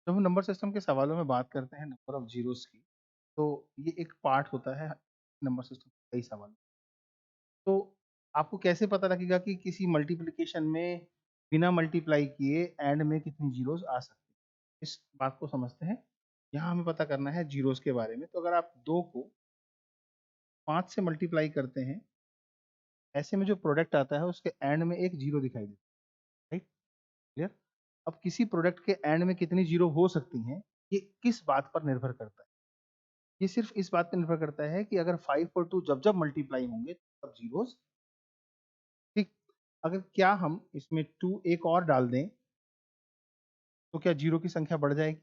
जब हम number system के सवालों में बात करते हैं नंबर ऑफ जीरोस की, तो ये एक पार्ट होता है नंबर सिस्टम के कई सवाल। तो आपको कैसे पता लगेगा कि किसी मल्टीप्लिकेशन में बिना मल्टीप्लाई किए एंड में कितनी जीरोस आ सकती हैं? इस बात को समझते हैं। यहाँ हमें पता करना है जीरोस के बारे में। तो अगर आप 2 को 5 से मल्टीप्लाई करते हैं, ऐसे में जो प्रोडक्ट आता है उसके एंड में एक जीरो दिखाई देता है, राइट? क्लियर? अब किसी प्रोडक्ट के एंड में कितनी जीरो हो सकती हैं, ये किस बात पर निर्भर करता है? ये सिर्फ इस बात पे निर्भर करता है कि अगर 5 और 2 जब-जब मल्टीप्लाई होंगे तब ज़ीरोज़, ठीक? अगर क्या हम इसमें 2 एक और डाल दें, तो क्या ज़ीरो की संख्या बढ़ जाएगी?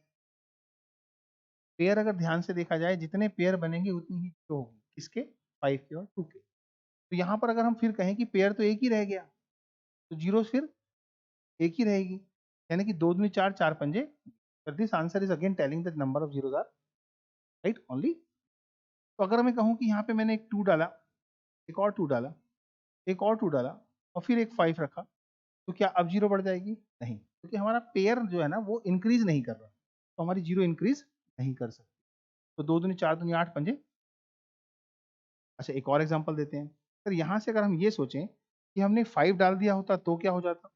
पेयर अगर ध्यान से देखा जाए जितने पेयर बनेंगे उतनी ही ज़ीरो होगी। किसके? 5 के और 2 के। तो यहाँ पर अगर हम फिर कहें कि पेयर तो एक ही रह गया, तो ज़ीरोज़ फिर एक ही रहेगी। यानी कि 2 दूनी 4, 4 पंजे, but this answer is again telling that number of zeros are right only. तो अगर मैं कहूँ कि यहाँ पे मैंने एक 2 डाला, एक और 2 डाला, एक और 2 डाला और फिर एक 5 रखा, तो क्या अब 0 बढ़ जाएगी? नहीं, क्योंकि हमारा पेयर जो है ना वो इंक्रीज़ नहीं कर रहा, तो हमारी 0 इंक्रीज़ नहीं कर सकती। तो 2 दूनी 4 दूनी 8 पंजे। अच्छा, एक और एग्ज़ाम्पल देते हैं। सर यहाँ से अगर हम ये सोचें कि हमने 5 डाल दिया होता तो क्या हो जाता?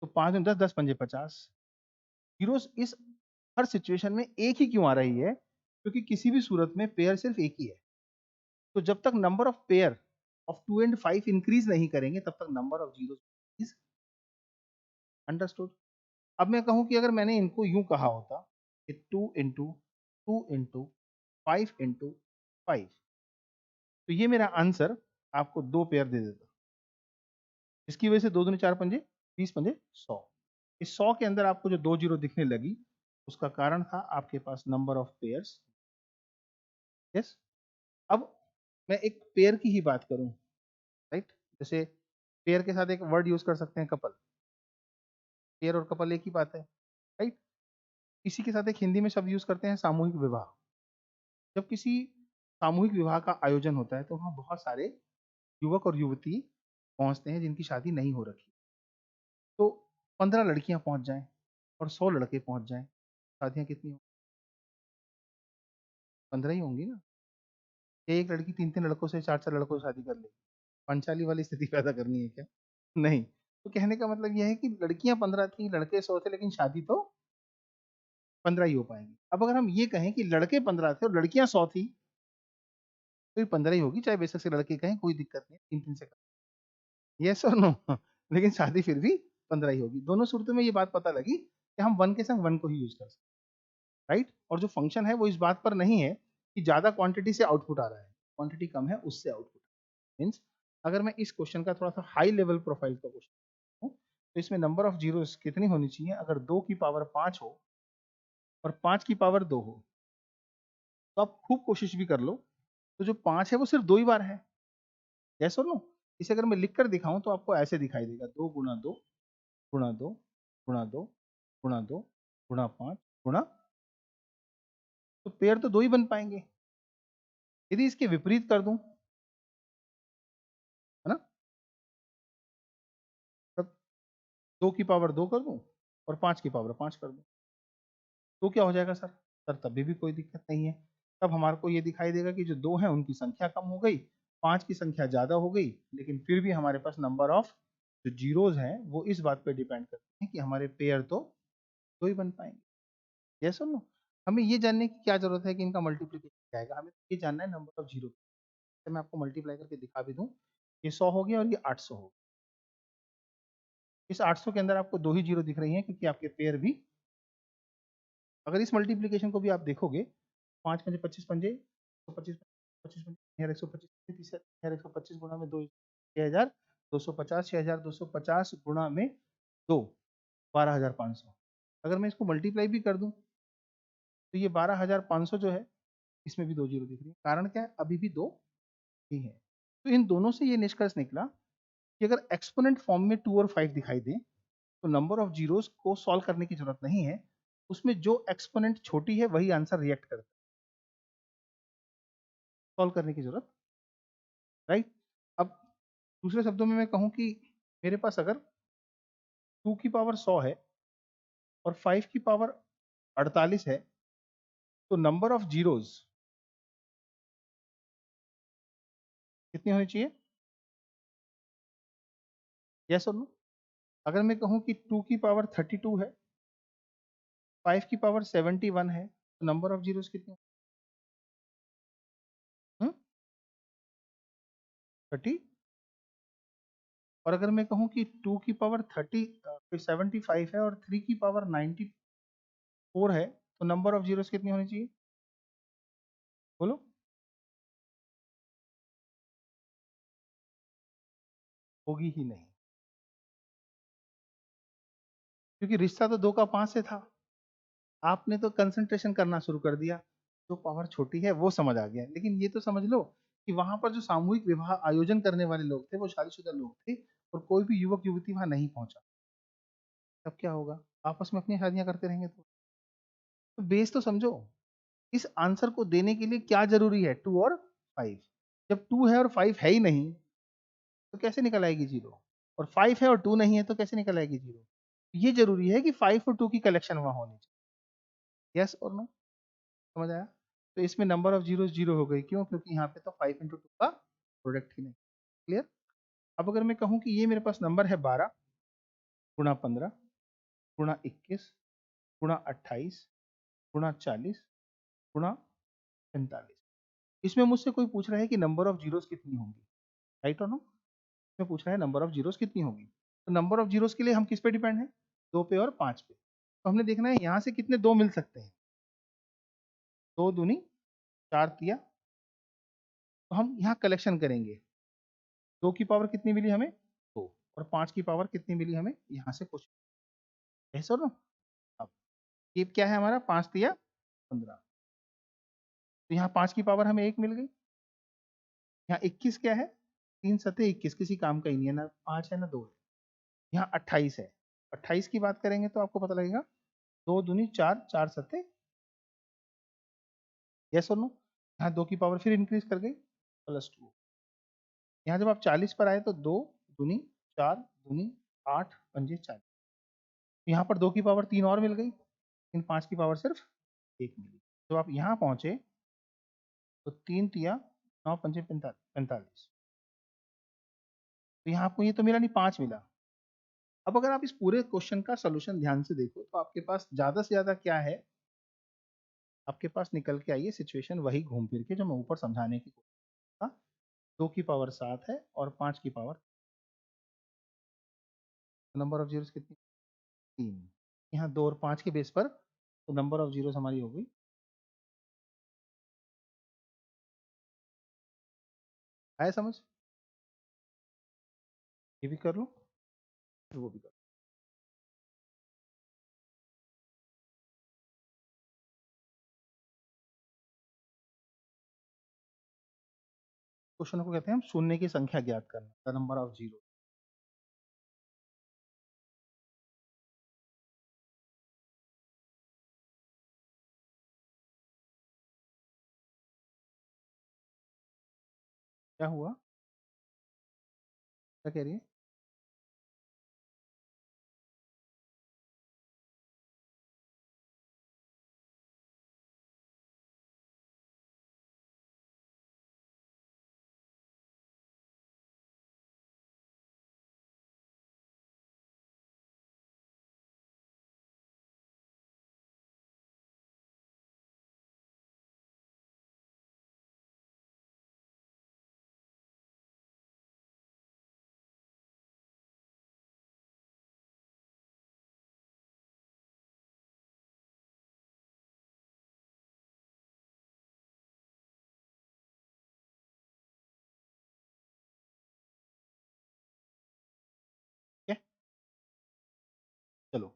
तो 5 दूनी 10, 10 पंजे 50। ज़ीरोज़ इस हर सिचुएशन में एक ही क्यों आ रही है? क्योंकि किसी भी सूरत में पेयर सिर्फ़ एक ही है। तो जब तक number of pair of 2 and 5 increase नहीं करेंगे तब तक number of zeros is understood. अब मैं कहूँ कि अगर मैंने इनको यूँ कहा होता कि 2 इंटू 2 इंटू 5 इंटू 5, तो ये मेरा आंसर आपको 2 पेयर दे देता। इसकी वजह से 2 दूनी 4 पंजे 20 पंजे 100। इस 100 के अंदर आपको जो 2 जीरो दिखने लगी, उसका कारण था आपके पास नंबर ऑफ पेयर्स। यस? अब मैं एक पेयर की ही बात करूँ, राइट? जैसे पेयर के साथ एक वर्ड यूज़ कर सकते हैं कपल। पेयर और कपल एक ही बात है, राइट? इसी के साथ एक हिंदी में शब्द यूज़ करते हैं सामूहिक विवाह। जब किसी सामूहिक विवाह का आयोजन होता है तो वहाँ बहुत सारे युवक और युवती पहुँचते हैं जिनकी शादी नहीं हो रखी। तो 15 लड़कियाँ पहुँच जाएँ और 100 लड़के पहुँच जाएँ, शादियाँ कितनी होंगी? 15 ही होंगी ना। या एक लड़की 3-3 लड़कों से 4-4 लड़कों से शादी कर लेगी। पांचाली वाली स्थिति पैदा करनी है क्या? नहीं। तो कहने का मतलब ये है कि लड़कियाँ 15 थी, लड़के 100 थे, लेकिन शादी तो 15 ही हो पाएँगी। अब अगर हम ये कहें कि लड़के 15 थे और लड़कियाँ 100 थी, तो ये 15 ही होगी, चाहे बेशक से लड़के कहें, कोई दिक्कत नहीं है, 3-3 से। येस और नो? लेकिन शादी फिर भी 15 ही होगी। दोनों सूरतों में ये बात पता लगी कि हम 1 के संग 1 को ही यूज़ कर सकते हैं, राइट? और जो फंक्शन है वो इस बात पर नहीं है कि ज़्यादा क्वांटिटी से आउटपुट आ रहा है, क्वांटिटी कम है उससे आउटपुट। मीन्स अगर मैं इस क्वेश्चन का थोड़ा-सा हाई लेवल प्रोफाइल का क्वेश्चन हूँ, तो इसमें नंबर ऑफ ज़ीरोज़ कितनी होनी चाहिए? अगर 2 की पावर 5 हो और 5 की पावर 2 हो, तो आप खूब कोशिश भी कर लो, तो जो 5 है वो सिर्फ़ 2 ही बार है। येस और नो? इसे अगर मैं लिख कर दिखाऊँ तो आपको ऐसे दिखाई देगा 2 गुणा 2 गुणा 2 गुणा 2 गुणा 2 गुणा 5 गुणा, तो पेयर तो 2 ही बन पाएँगे। यदि इसके विपरीत कर दूँ, है ना? तब 2 की पावर 2 कर दूँ और 5 की पावर 5 कर दूँ, तो क्या हो जाएगा सर? सर तभी भी कोई दिक्कत नहीं है। तब हमारे को ये दिखाई देगा कि जो 2 हैं उनकी संख्या कम हो गई, 5 की संख्या ज़्यादा हो गई, लेकिन फिर भी हमारे पास नंबर ऑफ जो ज़ीरोज़ हैं वो इस बात पे डिपेंड करते हैं कि हमारे पेयर तो 2 ही बन पाएँगे। येस और नो? हमें ये जानने की क्या ज़रूरत है कि इनका मल्टीप्लिकेशन क्या आएगा? हमें ये जानना है नंबर ऑफ ज़ीरो। तो मैं आपको मल्टीप्लाई करके दिखा भी दूँ, ये 100 हो गया और ये 800 हो गया। इस 800 के अंदर आपको 2 ही ज़ीरो दिख रही हैं क्योंकि आपके पेयर भी, अगर इस मल्टीप्लिकेशन को भी आप देखोगे, 5 पंजे 25 पंजे, 125 25 पंजे यार 125 30 यार 125 गुणा में 2 6250 6250 गुणा में 2 12500। अगर मैं इसको मल्टीप्लाई भी कर दूँ, तो ये 12500 जो है, इसमें भी 2 ज़ीरो दिख रही है। कारण क्या है? अभी भी 2 ही है। तो इन दोनों से ये निष्कर्ष निकला कि अगर एक्स्पोनेंट फॉर्म में 2 और 5 दिखाई दें, तो नंबर ऑफ ज़ीरोज़ को सॉल्व करने की ज़रूरत नहीं है। उसमें जो एक्स्पोनेंट छोटी है वही आंसर रिएक्ट करता है। सॉल्व करने की ज़रूरत, राइट? अब दूसरे शब्दों में मैं कहूँ कि मेरे पास अगर 2 की पावर 100 है और 5 की पावर 48 है, तो नंबर ऑफ जीरोस कितनी होनी चाहिए? यस और नो? अगर मैं कहूं कि 2 की पावर 32 है, 5 की पावर 71 है, तो नंबर ऑफ जीरोस कितनी? 30। और अगर मैं कहूं कि 2 की पावर 75 है और 3 की पावर 94 है, तो नंबर ऑफ जीरोस कितनी होनी चाहिए? बोलो। होगी ही नहीं, क्योंकि रिश्ता तो 2 का 5 से था। आपने तो कंसंट्रेशन करना शुरू कर दिया, जो पावर छोटी है वो समझ आ गया, लेकिन ये तो समझ लो कि वहां पर जो सामूहिक विवाह आयोजन करने वाले लोग थे वो शादीशुदा लोग थे, और कोई भी युवक युवती वहां नहीं पहुंचा। तब क्या होगा? आपस में अपनी शादियां करते रहेंगे तो बेस तो समझो। इस आंसर को देने के लिए क्या जरूरी है? 2 और 5। जब 2 है और 5 है ही नहीं, तो कैसे निकल आएगी जीरो? और 5 है और 2 नहीं है, तो कैसे निकल आएगी जीरो? ये जरूरी है कि 5 और 2 की कलेक्शन वहां होनी चाहिए। यस और नो? समझ आया? तो इसमें नंबर ऑफ जीरो जीरो हो गई, क्यों? क्योंकि यहाँ पे तो 5 into 2 का प्रोडक्ट ही नहीं। क्लियर? अब अगर मैं कहूँ कि ये मेरे पास नंबर है 12 गुणा 15 गुणा 21 गुणा 28 गुणा 40 गुणा 45, इसमें मुझसे कोई पूछ रहा है कि नंबर ऑफ जीरोस कितनी होंगी। राइट और नो? इसमें पूछ रहा है नंबर ऑफ जीरोस कितनी होगी। तो नंबर ऑफ जीरोस के लिए हम किस पे डिपेंड है? 2 पे और 5 पे। तो हमने देखना है यहाँ से कितने 2 मिल सकते हैं। 2 दूनी 4 तिया, तो हम यहाँ कलेक्शन करेंगे। 2 की पावर कितनी मिली हमें? 2। और 5 की पावर कितनी मिली हमें? यहाँ से कुछ। ऐसा ना? अब ये क्या है हमारा? 5 तिया 15। तो यहाँ 5 की पावर हमें 1 मिल गई। यहाँ 21 क्या है? 3 सते 21, किसी काम का ही नहीं है, ना 5 है ना 2 है। यहाँ 28 है। 28 की बात करेंगे तो आपको पता लगेगा 2 दूनी 4, 4 सते। यस और नो? यहाँ 2 की पावर फिर इंक्रीज कर गई, +2। यहाँ जब आप 40 पर आए तो 2 दूनी 4 दूनी 8 पंजे 40। यहाँ पर 2 की पावर 3 और मिल गई, लेकिन 5 की पावर सिर्फ 1 मिली। तो आप यहाँ पहुंचे तो 3 तिया 9 पंजे 45। तो यहाँ आपको ये तो मिला नहीं, 5 मिला। अब अगर आप इस पूरे क्वेश्चन का सोल्यूशन ध्यान से देखो तो आपके पास ज्यादा से ज्यादा क्या है? आपके पास निकल के आई है सिचुएशन वही घूम फिर के जो मैं ऊपर समझाने की कोशिश था। 2 की पावर 7 है और 5 की पावर, नंबर ऑफ जीरोस कितनी? 3। यहाँ 2 और 5 के बेस पर तो नंबर ऑफ जीरोस हमारी हो गई। आया समझ? ये भी कर लो, फिर वो भी कर लो। क्वेश्चन को कहते हैं हम शून्य की संख्या ज्ञात करना, द नंबर ऑफ जीरो। क्या हुआ? क्या कह रही है? क्या? चलो,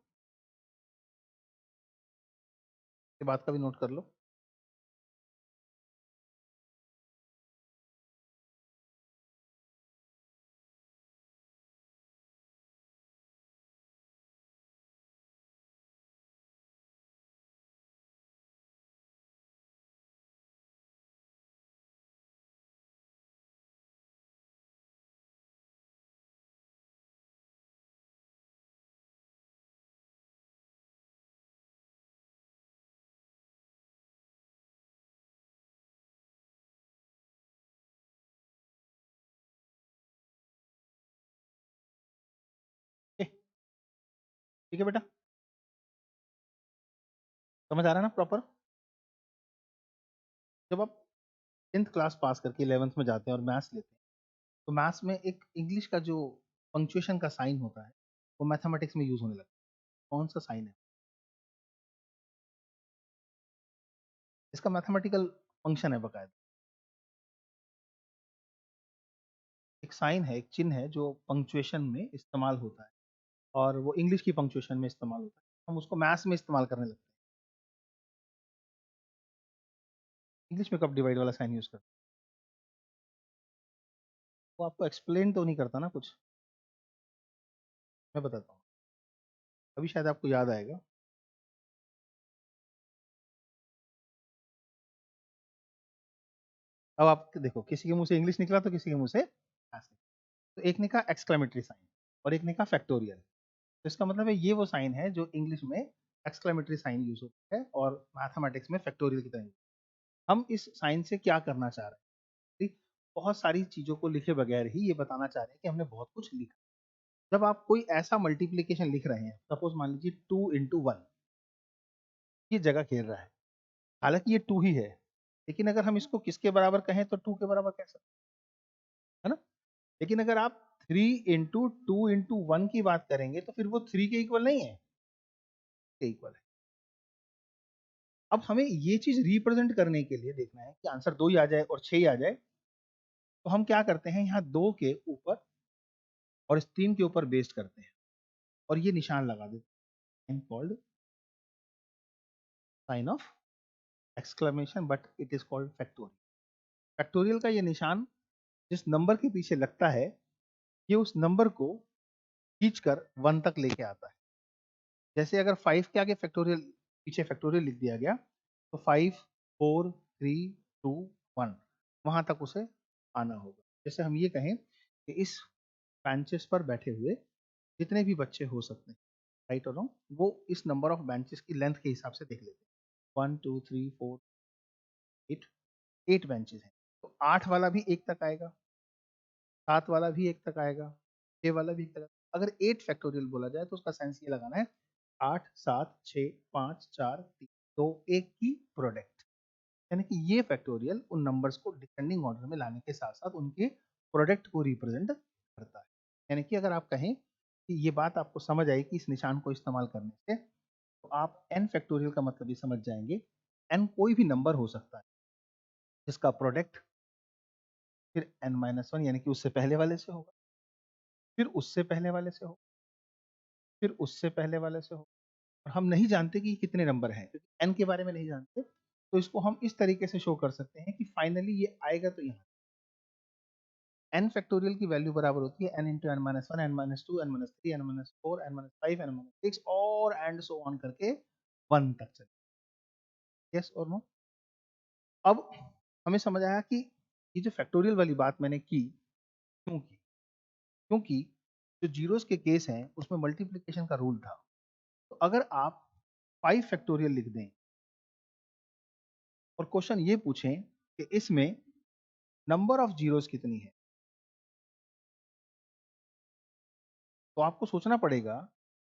ये बात का भी नोट कर लो। ठीक है बेटा, समझ आ रहा है ना प्रॉपर? जब आप 10th क्लास पास करके 11th में जाते हैं और मैथ्स लेते हैं, तो मैथ्स में एक इंग्लिश का जो पंक्चुएशन का साइन होता है, वो मैथमेटिक्स में यूज होने लगता है। कौन सा साइन है? इसका मैथमेटिकल फंक्शन है बकायदा। एक साइन है, एक चिन्ह है जो पंक्चुएशन में इस्तेमाल होता है, और वो इंग्लिश की पंक्चुएशन में इस्तेमाल होता है। हम उसको मैथ्स में इस्तेमाल करने लगते हैं। इंग्लिश में कब डिवाइड वाला साइन यूज करते हैं? वो आपको एक्सप्लेन तो नहीं करता ना कुछ। मैं बताता हूँ, अभी शायद आपको याद आएगा। अब आप देखो, किसी के मुंह से इंग्लिश निकला तो किसी के मुंह से मैथ्स निकला। तो एक ने कहा एक्सक्लेमेटरी साइन और एक ने कहा फैक्टोरियल। तो इसका मतलब है ये वो साइन है जो इंग्लिश में एक्सक्लेमेटरी साइन यूज होता है और मैथमेटिक्स में फैक्टोरियल की तरह use होता है। हम इस साइन से क्या करना चाह रहे हैं? ठीक, बहुत सारी चीजों को लिखे बगैर ही ये बताना चाह रहे हैं कि हमने बहुत कुछ लिखा। जब आप कोई ऐसा मल्टीप्लीकेशन लिख रहे हैं, सपोज मान लीजिए 2 into 1, ये जगह घेर रहा है, हालांकि ये 2 ही है, लेकिन अगर हम इसको किसके बराबर कहें तो 2 के बराबर कह सकते हैं, है ना? लेकिन अगर आप 3 into 2 into 1 की बात करेंगे तो फिर वो 3 के इक्वल नहीं है, के इक्वल है। अब हमें ये चीज रिप्रेजेंट करने के लिए देखना है कि आंसर 2 ही आ जाए और 6 ही आ जाए। तो हम क्या करते हैं, यहाँ 2 के ऊपर और इस 3 के ऊपर बेस्ड करते हैं और ये निशान लगा देते हैं, called sign of exclamation, but it is called factorial. Factorial का ये निशान जिस नंबर के पीछे लगता है, ये उस नंबर को खींचकर 1 तक लेके आता है। जैसे अगर 5 के आगे फैक्टोरियल, पीछे फैक्टोरियल लिख दिया गया, तो 5 4 3 2 1 वहां तक उसे आना होगा। जैसे हम ये कहें कि इस बेंचेस पर बैठे हुए जितने भी बच्चे हो सकते हैं, राइट और रॉन्ग, वो इस नंबर ऑफ बेंचेस की लेंथ के हिसाब से देख लेते हैं। 1 2 3 4 8, 8 बेंचेस हैं, तो 8 वाला भी 1 तक आएगा, 7 वाला भी 1 तक आएगा, 6 वाला भी 1 तक आएगा। अगर 8 फैक्टोरियल बोला जाए तो उसका सेंस ये लगाना है, 8 7 6 5 4 3 2 1 की प्रोडक्ट। यानी कि ये फैक्टोरियल उन नंबर्स को डिसेंडिंग ऑर्डर में लाने के साथ साथ उनके प्रोडक्ट को रिप्रेजेंट करता है। यानी कि अगर आप कहें कि ये बात आपको समझ आई कि इस निशान को इस्तेमाल करने से, तो आप n फैक्टोरियल का मतलब ये समझ जाएंगे। n कोई भी नंबर हो सकता है जिसका प्रोडक्ट फिर n-1 यानी कि उससे पहले वाले से होगा, फिर उससे पहले वाले से हो, फिर उससे पहले वाले से हो। और हम नहीं जानते कि कितने नंबर हैं, क्योंकि n के बारे में नहीं जानते, तो इसको हम इस तरीके से शो कर सकते हैं कि फाइनली ये आएगा तो यहाँ n फैक्टोरियल की वैल्यू बराबर होती है n into n-1, n-2, n-3, n-4, n-5, n-6 और एंड सो ऑन करके 1 तक चले। यस और नो? अब हमें समझ आया कि ये जो फैक्टोरियल वाली बात मैंने की, क्यों की? क्योंकि जो जीरोस के केस हैं उसमें मल्टीप्लिकेशन का रूल था। तो अगर आप 5 फैक्टोरियल लिख दें और क्वेश्चन ये पूछें कि इसमें नंबर ऑफ जीरोस कितनी है, तो आपको सोचना पड़ेगा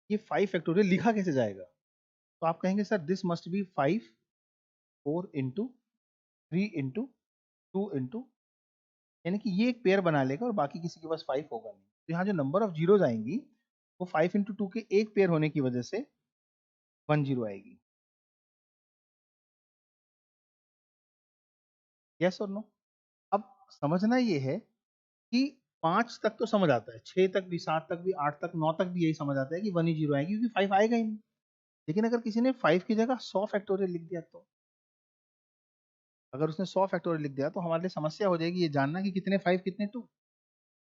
ये 5 फैक्टोरियल लिखा कैसे जाएगा। तो आप कहेंगे sir this must be 5 4 into 3 into 2 into, यानी कि ये एक पेयर बना लेगा और बाकी किसी के पास 5 होगा नहीं। तो यहाँ जो नंबर ऑफ जीरोज आएंगी वो 5 इंटू 2 के एक पेयर होने की वजह से 1 जीरो आएगी। यस और नो? अब समझना ये है कि 5 तक तो समझ आता है, 6 तक भी, 7 तक भी, 8 तक, 9 तक भी यही समझ आता है कि 1 ही जीरो आएगी, क्योंकि 5 आएगा ही नहीं। लेकिन अगर किसी ने 5 की जगह 100 फैक्टोरियल लिख दिया, तो अगर उसने 100 फैक्टोरियल लिख दिया तो हमारे लिए समस्या हो जाएगी ये जानना कि कितने 5 कितने 2।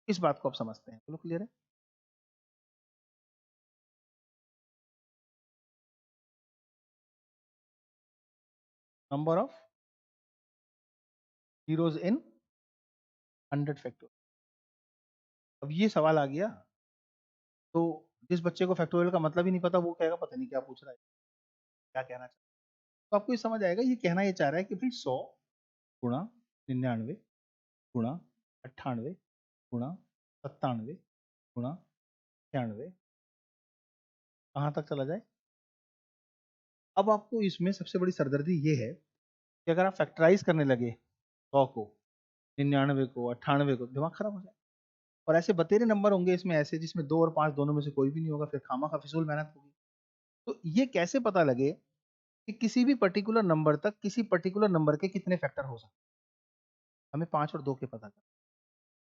इस बात को आप समझते हैं, बोलो क्लियर है? Number of zeros in 100 factorial. अब ये सवाल आ गया, तो जिस बच्चे को फैक्टोरियल का मतलब ही नहीं पता वो कहेगा पता नहीं क्या पूछ रहा है, क्या कहना चाह रहा है। तो आपको ये समझ आएगा ये कहना ये चाह रहा है कि भाई 100 गुणा 99 गुणा 98 गुणा 97 गुणा 96 कहाँ तक चला जाए। अब आपको इसमें सबसे बड़ी सरदर्दी ये है कि अगर आप फैक्टराइज करने लगे 100 को, 99 को, 98 को, दिमाग खराब हो जाए। और ऐसे बतेरे नंबर होंगे इसमें ऐसे जिसमें 2 और 5 दोनों में से कोई भी नहीं होगा, फिर खामा का फिजूल मेहनत होगी। तो ये कैसे पता लगे कि किसी भी पर्टिकुलर नंबर तक किसी पर्टिकुलर नंबर के कितने फैक्टर हो सकते हैं? हमें 5 और 2 के पता करना।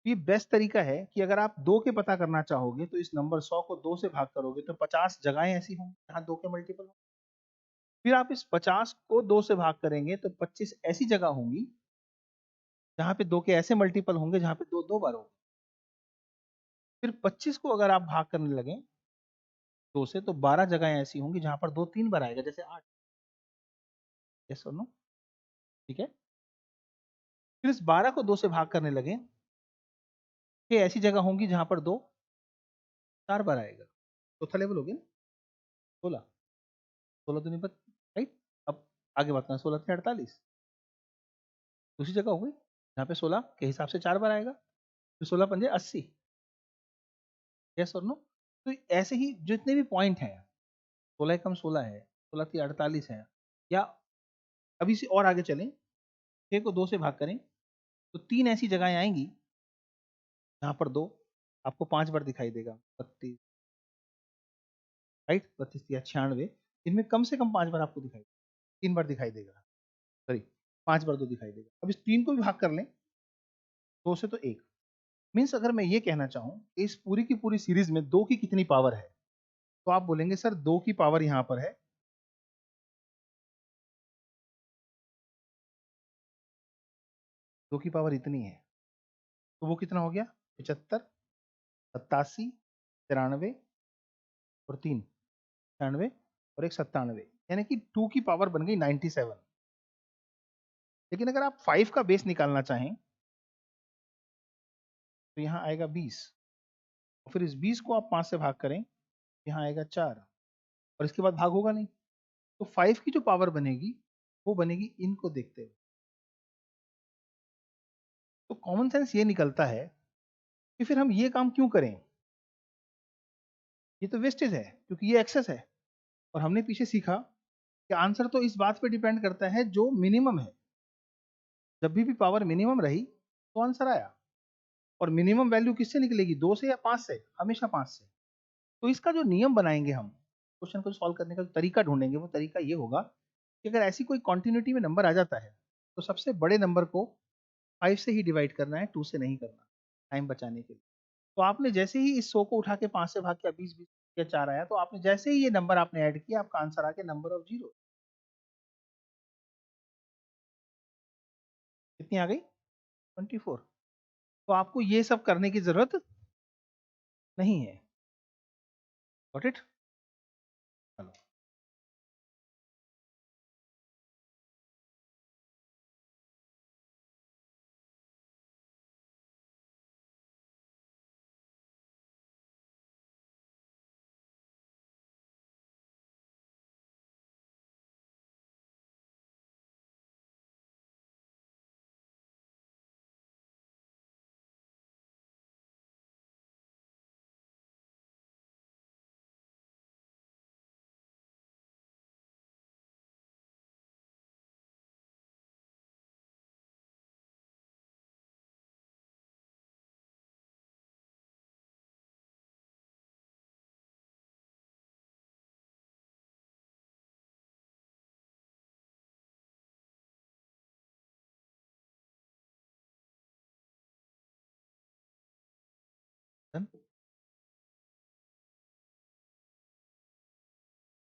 तो ये बेस्ट तरीका है कि अगर आप 2 के पता करना चाहोगे तो इस नंबर 100 को 2 से भाग करोगे तो 50 जगहें ऐसी होंगी जहाँ 2 के मल्टीपल हो। फिर आप इस 50 को 2 से भाग करेंगे तो 25 ऐसी जगह होंगी जहाँ पे 2 के ऐसे मल्टीपल होंगे जहाँ पे 2 2 बार होंगे। फिर 25 को अगर आप भाग करने लगे 2 से तो 12 जगहें ऐसी होंगी जहाँ पर 2 3 बार आएगा, जैसे 8। यस और नो? ठीक है। फिर इस 12 को 2 से भाग करने लगे कि ऐसी जगह होंगी जहाँ पर 2 4 बार आएगा। चौथा लेवल हो गया ना? 16। 16 दूनी बत राइट? अब आगे बात करना, 16 से 48 दूसरी जगह हो गई जहाँ पे 16 के हिसाब से 4 बार आएगा। फिर 16 पंजे 80। यस और नो? तो ऐसे ही जितने भी पॉइंट हैं, 16 एकम 16 है, 16 तिया 48 है, या अभी से और आगे चलें, 6 को 2 से भाग करें तो 3 ऐसी जगहें आएँगी जहाँ पर 2 आपको 5 बार दिखाई देगा। 32 राइट? 32 तिया 96, इनमें कम से कम 5 बार आपको दिखाई 3 बार दिखाई देगा। सॉरी, 5 बार 2 दिखाई देगा। अब इस 3 को भी भाग कर लें 2 से तो 1। मीन्स अगर मैं ये कहना चाहूँ इस पूरी की पूरी सीरीज में 2 की कितनी पावर है? तो आप बोलेंगे सर 2 की पावर यहाँ पर है, 2 की पावर इतनी है। तो वो कितना हो गया? 75, 87, 93 और 3 96 और एक 97, यानी कि 2 की पावर बन गई 97। लेकिन अगर आप 5 का बेस निकालना चाहें तो यहाँ आएगा 20, और फिर इस 20 को आप 5 से भाग करें, यहाँ आएगा 4, और इसके बाद भाग होगा नहीं। तो 5 की जो पावर बनेगी वो बनेगी इनको देखते हुए। तो कॉमन सेंस ये निकलता है कि फिर हम ये काम क्यों करें? ये तो वेस्टेज है क्योंकि ये एक्सेस है। और हमने पीछे सीखा कि आंसर तो इस बात पे डिपेंड करता है जो मिनिमम है। जब भी पावर मिनिमम रही तो आंसर आया। और मिनिमम वैल्यू किससे निकलेगी? 2 से या 5 से? हमेशा 5 से। तो इसका जो नियम बनाएंगे हम, क्वेश्चन को सॉल्व करने का जो तरीका ढूंढेंगे वो तरीका ये होगा कि अगर ऐसी कोई कॉन्टिन्यूटी में नंबर आ जाता है तो सबसे बड़े नंबर को 5 से ही डिवाइड करना है, 2 से नहीं करना, टाइम बचाने के लिए। तो आपने जैसे ही इस 100 को उठा के 5 से भाग किया, 20 20 या 4 आया, तो आपने जैसे ही ये नंबर आपने ऐड किया आपका आंसर आ गया नंबर ऑफ जीरो। कितनी आ गई? 24। तो आपको ये सब करने की जरूरत नहीं है। Got it? चलो। Done?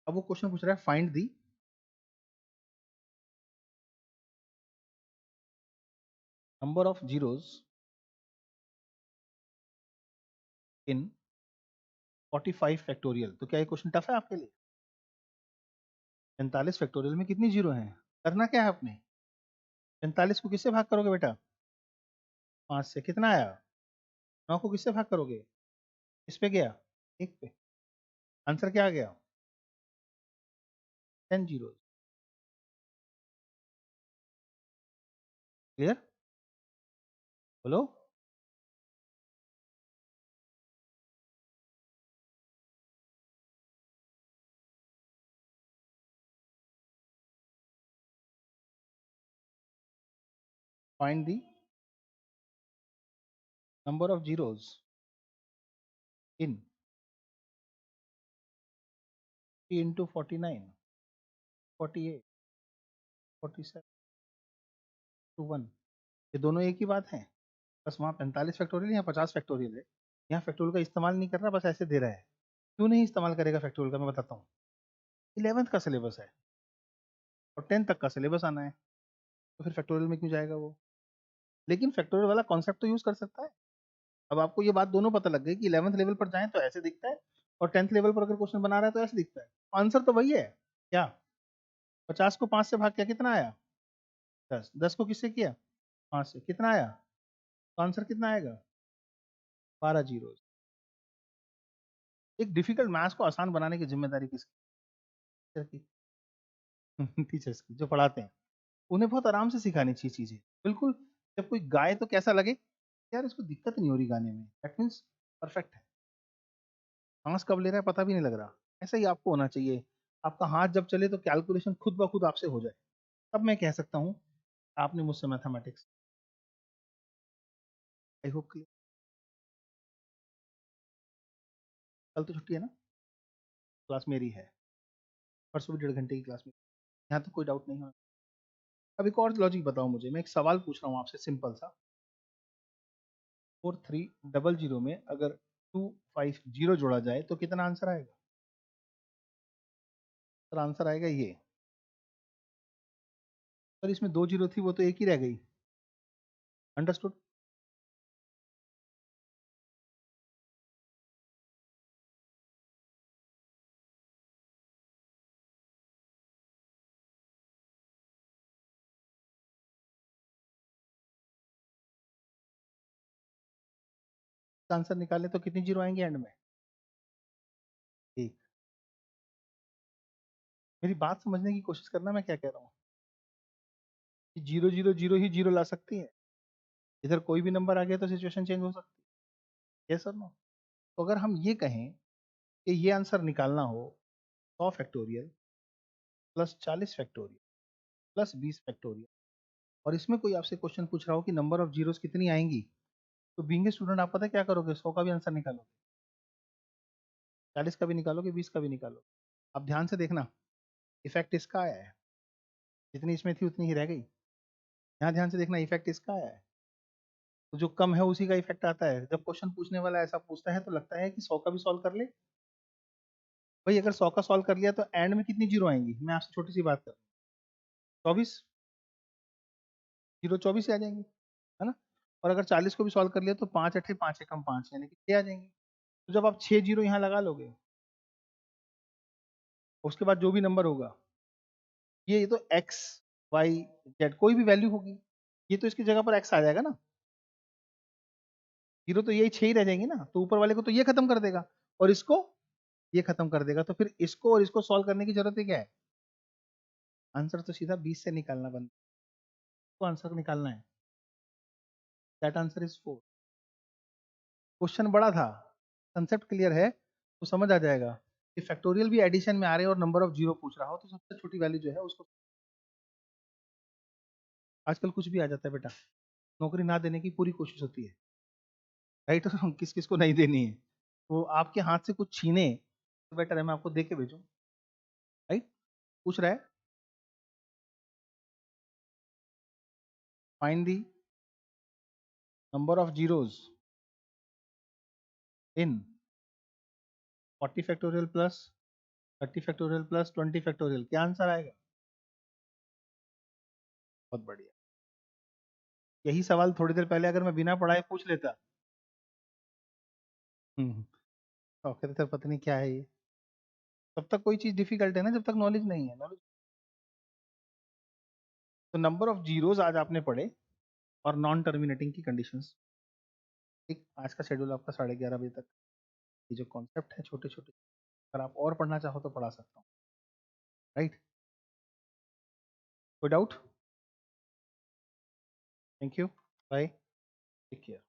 अब वो क्वेश्चन पूछ रहा है find the number of zeros in 45 factorial. तो क्या ये क्वेश्चन टफ है आपके लिए? 45 फैक्टोरियल में कितनी जीरो हैं? करना क्या है आपने? 45 को किससे भाग करोगे बेटा? 5 से। कितना आया? 9 को किससे भाग करोगे? किस पे गया? 1 पे। आंसर क्या आ गया? 10 जीरो। क्लियर? बोलो। find the number of zeros in 3 into 49, 48, 47 to 1। ये दोनों एक ही बात है, बस वहाँ 45 फैक्टोरियल या 50 फैक्टोरियल है। यहाँ फैक्टोरियल का इस्तेमाल नहीं कर रहा, बस ऐसे दे रहा है। क्यों नहीं इस्तेमाल करेगा फैक्टोरियल का, मैं बताता हूँ। 11th का सिलेबस है और 10th तक का सिलेबस आना है, तो फिर फैक्टोरियल में क्यों जाएगा वो। लेकिन फैक्टोरियल वाला कॉन्सेप्ट तो यूज कर सकता है। अब आपको ये बात दोनों पता लग गई कि 11th लेवल पर जाएं तो ऐसे दिखता है, और 10th लेवल पर अगर क्वेश्चन बना रहा है तो ऐसे दिखता है। आंसर तो वही है क्या। 50 को 5 से भाग किया, कितना आया 10। 10 को किससे किया 5 से, कितना आया, तो आंसर कितना आएगा 12 जीरो। एक डिफिकल्ट मैथ्स को आसान बनाने की जिम्मेदारी किसकी टीचर्स की, जो पढ़ाते हैं। उन्हें बहुत आराम से सिखानी चाहिए चीजें, बिल्कुल। जब कोई गाए तो कैसा लगे, यार इसको दिक्कत नहीं हो रही गाने में, दैट मीन्स परफेक्ट है। सांस कब ले रहा है पता भी नहीं लग रहा, ऐसा ही आपको होना चाहिए। आपका हाथ जब चले तो कैलकुलेशन खुद ब खुद आपसे हो जाए, तब मैं कह सकता हूँ आपने मुझसे मैथमेटिक्स। आई होप कि कल तो छुट्टी है ना, क्लास मेरी है, परसों भी 1.5 घंटे की क्लास में, यहाँ तो कोई डाउट नहीं होना। अब एक और लॉजिक बताओ मुझे, मैं एक सवाल पूछ रहा हूँ आपसे सिंपल सा। 4300 में अगर 250 जोड़ा जाए तो कितना आंसर आएगा। सर आंसर आएगा ये, पर इसमें 2 जीरो थी, वो तो एक ही रह गई। अंडरस्टूड। आंसर निकाले तो कितनी जीरो आएंगे एंड में, ठीक। मेरी बात समझने की कोशिश करना, मैं क्या कह रहा हूँ कि जीरो जीरो जीरो ही जीरो ला सकती है, इधर कोई भी नंबर आ गया तो सिचुएशन चेंज हो सकती है, यस और नो। तो अगर हम ये कहें कि ये आंसर निकालना हो 100 factorial plus 40 factorial plus 20 factorial, और इसमें कोई आपसे क्वेश्चन पूछ रहा हो कि नंबर ऑफ जीरोस कितनी आएंगी, तो बीइंग ए स्टूडेंट आप पता है क्या करोगे, 100 का भी आंसर निकालोगे, 40 का भी निकालोगे, 20 का भी निकालोगे। अब ध्यान से देखना, इफेक्ट इसका आया है, जितनी इसमें थी उतनी ही रह गई। यहाँ ध्यान से देखना, इफेक्ट इसका आया है, तो जो कम है उसी का इफेक्ट आता है। जब क्वेश्चन पूछने वाला ऐसा पूछता है तो लगता है कि 100 का भी सॉल्व कर ले। भाई अगर 100 का सॉल्व कर लिया तो एंड में कितनी जीरो आएंगी, मैं आपसे छोटी सी बात कर, 24, जीरो 24 ही आ जाएंगी, है ना। और अगर 40 को भी सॉल्व कर लिया तो 5 अठे 5 एकम 5 यानी कि 6 आ जाएंगी। तो जब आप 6 जीरो यहाँ लगा लोगे, उसके बाद जो भी नंबर होगा, ये तो एक्स वाई जेड कोई भी वैल्यू होगी, ये तो इसकी जगह पर एक्स आ जाएगा ना, जीरो तो यही 6 ही रह जाएंगी ना, तो ऊपर वाले को तो ये खत्म कर देगा और इसको ये खत्म कर देगा, तो फिर इसको और इसको सॉल्व करने की जरूरत है क्या है। आंसर तो सीधा 20 से निकालना बंद, तो आंसर निकालना है, दैट आंसर इज 4। क्वेश्चन बड़ा था, कंसेप्ट क्लियर है तो समझ आ जाएगा कि फैक्टोरियल भी एडिशन में आ रहे हैं और नंबर ऑफ जीरो पूछ रहा हो तो सबसे छोटी वैल्यू जो है उसको। आजकल कुछ भी आ जाता है बेटा, नौकरी ना देने की पूरी कोशिश होती है, राइट किस किस को नहीं देनी है, तो आपके हाथ से कुछ छीने तो बेटर है मैं आपको दे के भेजूं, राइट। पूछ रहा है find the number of zeros in 40 factorial plus 30 factorial plus 20 factorial, क्या आंसर आएगा। बहुत बढ़िया, यही सवाल थोड़ी देर पहले अगर मैं बिना पढ़ाए पूछ लेता, तो कहते पता नहीं क्या है ये। तब तक कोई चीज डिफिकल्ट है ना जब तक नॉलेज नहीं है, नॉलेज। तो नंबर ऑफ जीरोस आज आपने पढ़े और नॉन टर्मिनेटिंग की कंडीशंस। ठीक, आज का शेड्यूल आपका 11:30 बजे तक, ये जो कॉन्सेप्ट है छोटे छोटे, अगर आप और पढ़ना चाहो तो पढ़ा सकता हूँ, राइट। कोई doubt. Thank you, bye, take care.